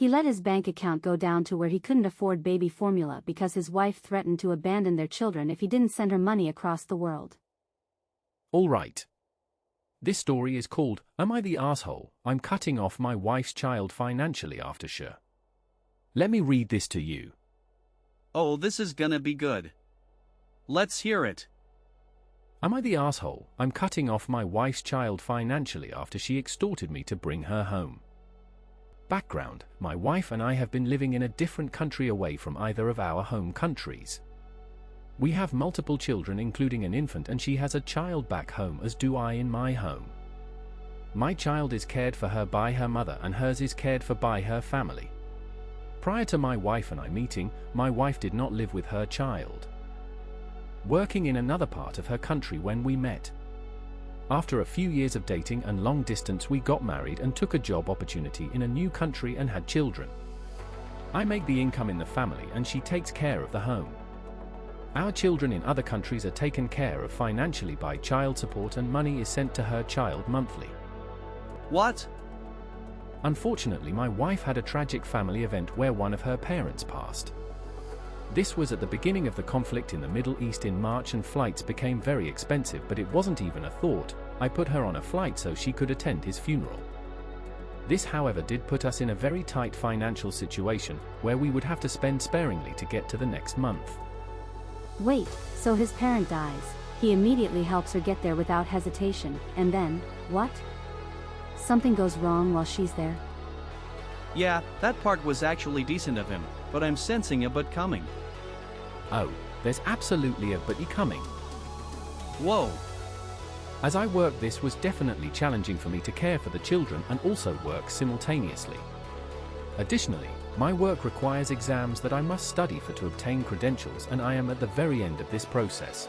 He let his bank account go down to where he couldn't afford baby formula because his wife threatened to abandon their children if he didn't send her money across the world. All right. This story is called, Am I the Asshole? I'm Cutting Off My Wife's Child Financially After Sure. Let me read this to you. Oh, this is gonna be good. Let's hear it. Am I the asshole? I'm cutting off my wife's child financially after she extorted me to bring her home. Background: my wife and I have been living in a different country away from either of our home countries. We have multiple children including an infant, and she has a child back home, as do I in my home. My child is cared for her by her mother and hers is cared for by her family. Prior to my wife and I meeting, my wife did not live with her child, working in another part of her country when we met. After a few years of dating and long distance, we got married and took a job opportunity in a new country and had children. I make the income in the family and she takes care of the home. Our children in other countries are taken care of financially by child support, and money is sent to her child monthly. What? Unfortunately, my wife had a tragic family event where one of her parents passed. This was at the beginning of the conflict in the Middle East in March, and flights became very expensive, but it wasn't even a thought. I put her on a flight so she could attend his funeral. This, however, did put us in a very tight financial situation where we would have to spend sparingly to get to the next month. Wait, so his parent dies, he immediately helps her get there without hesitation, and then, what? Something goes wrong while she's there? Yeah, that part was actually decent of him, but I'm sensing a but coming. Oh, there's absolutely a but coming. Whoa. As I work, this was definitely challenging for me to care for the children and also work simultaneously. Additionally, my work requires exams that I must study for to obtain credentials, and I am at the very end of this process.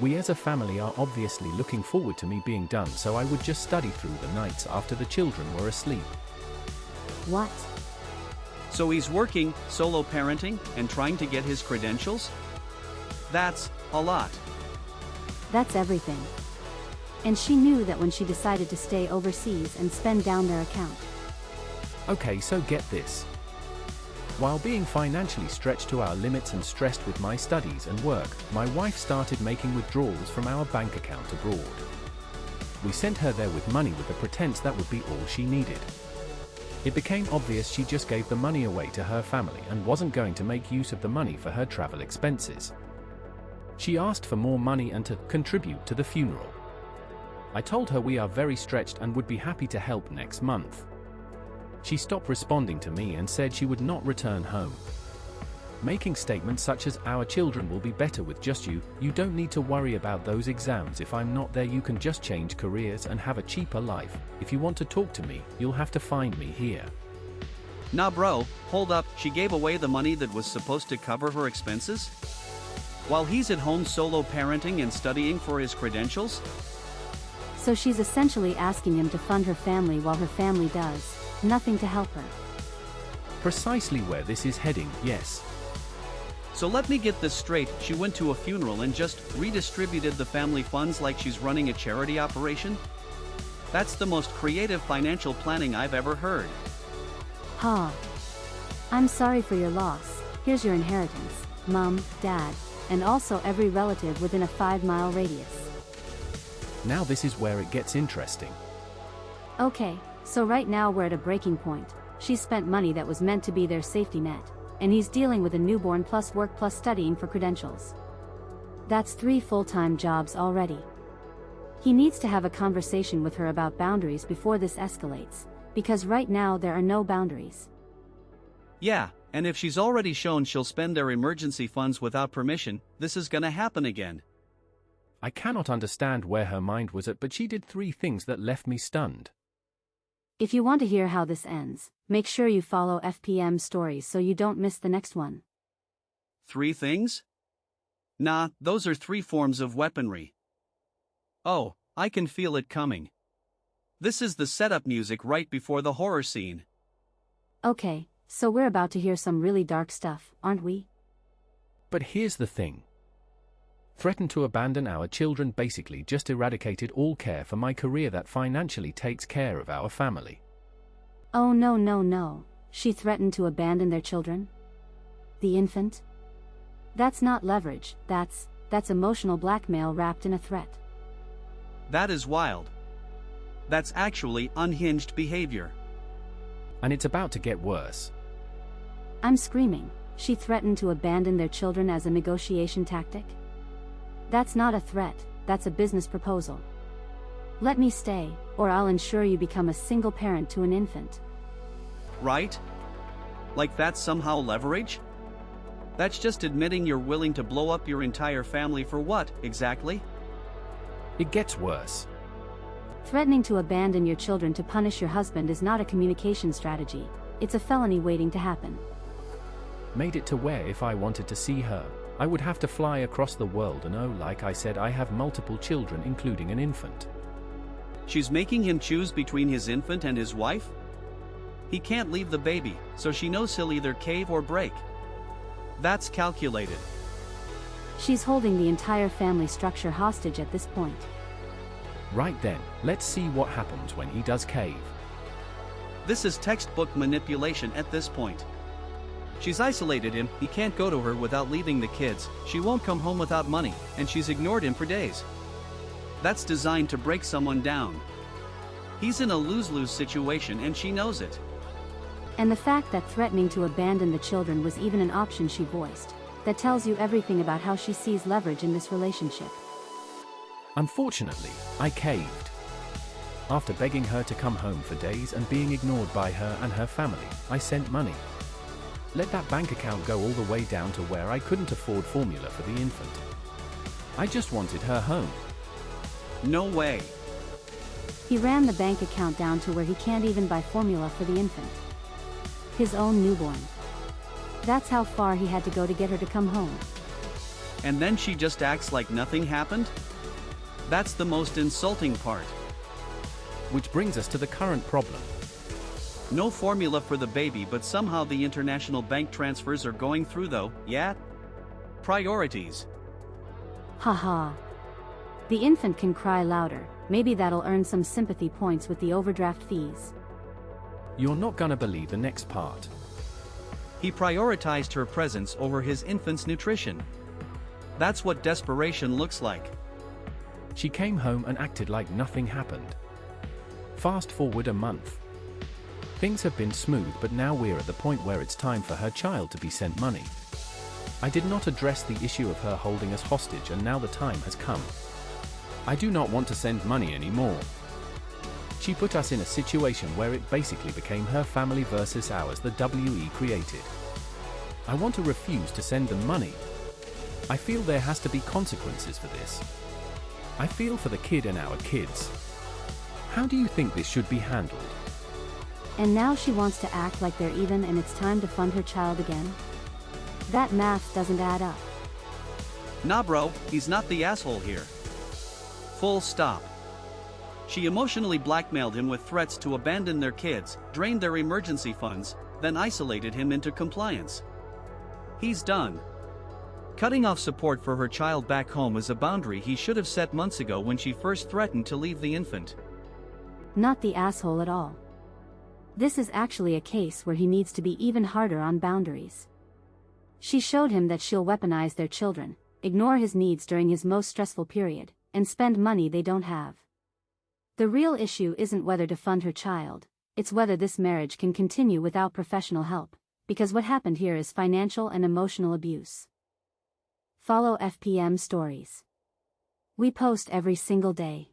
We as a family are obviously looking forward to me being done, so I would just study through the nights after the children were asleep. What? So he's working, solo parenting, and trying to get his credentials? That's a lot. That's everything. And she knew that when she decided to stay overseas and spend down their account. Okay, so get this. While being financially stretched to our limits and stressed with my studies and work, my wife started making withdrawals from our bank account abroad. We sent her there with money with the pretense that would be all she needed. It became obvious she just gave the money away to her family and wasn't going to make use of the money for her travel expenses. She asked for more money and to contribute to the funeral. I told her we are very stretched and would be happy to help next month. She stopped responding to me and said she would not return home, making statements such as, "Our children will be better with just you, you don't need to worry about those exams. If I'm not there, you can just change careers and have a cheaper life. If you want to talk to me, you'll have to find me here." Nah bro, hold up, she gave away the money that was supposed to cover her expenses? While he's at home solo parenting and studying for his credentials? So she's essentially asking him to fund her family while her family does nothing to help her. Precisely where this is heading, yes. So let me get this straight, she went to a funeral and just redistributed the family funds like she's running a charity operation? That's the most creative financial planning I've ever heard. Ha. I'm sorry for your loss. Here's your inheritance, Mom, Dad, and also every relative within a 5-mile radius. Now this is where it gets interesting. Okay, so right now we're at a breaking point. She spent money that was meant to be their safety net, and he's dealing with a newborn plus work plus studying for credentials. That's 3 full-time jobs already. He needs to have a conversation with her about boundaries before this escalates, because right now there are no boundaries. Yeah, and if she's already shown she'll spend their emergency funds without permission, this is gonna happen again. I cannot understand where her mind was at, but she did 3 things that left me stunned. If you want to hear how this ends, make sure you follow FPM Stories so you don't miss the next one. 3 things? Nah, those are 3 forms of weaponry. Oh, I can feel it coming. This is the setup music right before the horror scene. Okay, so we're about to hear some really dark stuff, aren't we? But here's the thing. Threatened to abandon our children, basically just eradicated all care for my career that financially takes care of our family. Oh no. She threatened to abandon their children? The infant? That's not leverage, that's emotional blackmail wrapped in a threat. That is wild. That's actually unhinged behavior. And it's about to get worse. I'm screaming. She threatened to abandon their children as a negotiation tactic? That's not a threat, that's a business proposal. Let me stay, or I'll ensure you become a single parent to an infant. Right? Like that's somehow leverage? That's just admitting you're willing to blow up your entire family for what, exactly? It gets worse. Threatening to abandon your children to punish your husband is not a communication strategy, it's a felony waiting to happen. Made it to where if I wanted to see her, I would have to fly across the world, and oh, like I said, I have multiple children including an infant. She's making him choose between his infant and his wife? He can't leave the baby, so she knows he'll either cave or break. That's calculated. She's holding the entire family structure hostage at this point. Right then, let's see what happens when he does cave. This is textbook manipulation at this point. She's isolated him, he can't go to her without leaving the kids, she won't come home without money, and she's ignored him for days. That's designed to break someone down. He's in a lose-lose situation and she knows it. And the fact that threatening to abandon the children was even an option she voiced, that tells you everything about how she sees leverage in this relationship. Unfortunately, I caved. After begging her to come home for days and being ignored by her and her family, I sent money. Let that bank account go all the way down to where I couldn't afford formula for the infant. I just wanted her home. No way. He ran the bank account down to where he can't even buy formula for the infant. His own newborn. That's how far he had to go to get her to come home. And then she just acts like nothing happened? That's the most insulting part. Which brings us to the current problem. No formula for the baby, but somehow the international bank transfers are going through though, yeah? Priorities. Haha. The infant can cry louder, maybe that'll earn some sympathy points with the overdraft fees. You're not gonna believe the next part. He prioritized her presence over his infant's nutrition. That's what desperation looks like. She came home and acted like nothing happened. Fast forward a month. Things have been smooth, but now we're at the point where it's time for her child to be sent money. I did not address the issue of her holding us hostage, and now the time has come. I do not want to send money anymore. She put us in a situation where it basically became her family versus ours, the WE created. I want to refuse to send them money. I feel there has to be consequences for this. I feel for the kid and our kids. How do you think this should be handled? And now she wants to act like they're even and it's time to fund her child again? That math doesn't add up. Nah bro, he's not the asshole here. Full stop. She emotionally blackmailed him with threats to abandon their kids, drained their emergency funds, then isolated him into compliance. He's done. Cutting off support for her child back home is a boundary he should have set months ago when she first threatened to leave the infant. Not the asshole at all. This is actually a case where he needs to be even harder on boundaries. She showed him that she'll weaponize their children, ignore his needs during his most stressful period, and spend money they don't have. The real issue isn't whether to fund her child, it's whether this marriage can continue without professional help, because what happened here is financial and emotional abuse. Follow FPM Stories. We post every single day.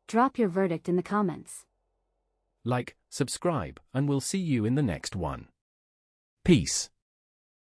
Drop your verdict in the comments. Like, subscribe, and we'll see you in the next one. Peace.